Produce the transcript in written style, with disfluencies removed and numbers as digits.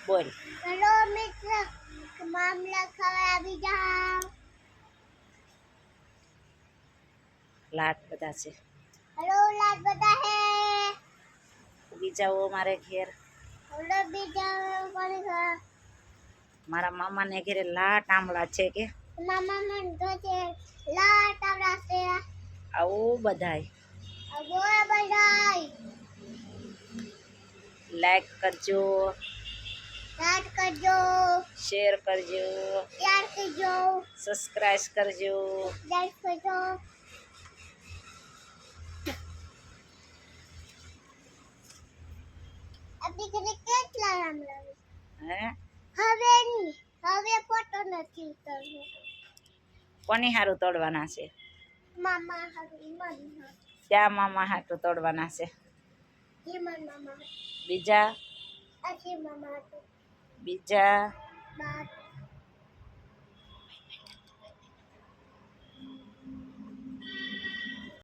બોલ. હેલો મિત્ર, મામલા ખાવા આવી જાઓ. લાટ બધા છે. હેલો લાડ બધા હે. બીજાઓ મારે ઘેર. હેલો બીજા કોણ છે? મારા મામાને ઘેરે લાટ આંબળા છે કે મામા મન તો છે લાટ આવડા છે. આવું બધાય બોલ બધાય. લાઈક કરજો, લાડ કરજો, શેર કરજો, યાર કરજો, સબસ્ક્રાઇબ કરજો. લાઈક કરજો. આપણી ઘરે કેટલા રામ લાવે? હે હવે નહીં, હવે ફોટો નથી ઉતારવો. કોની હારું તોડવાના છે? મામા હારું મામા. ત્યાં મામા હાટું તોડવાના છે. એ મામા. બીજા અસી મામા. બીજા બાત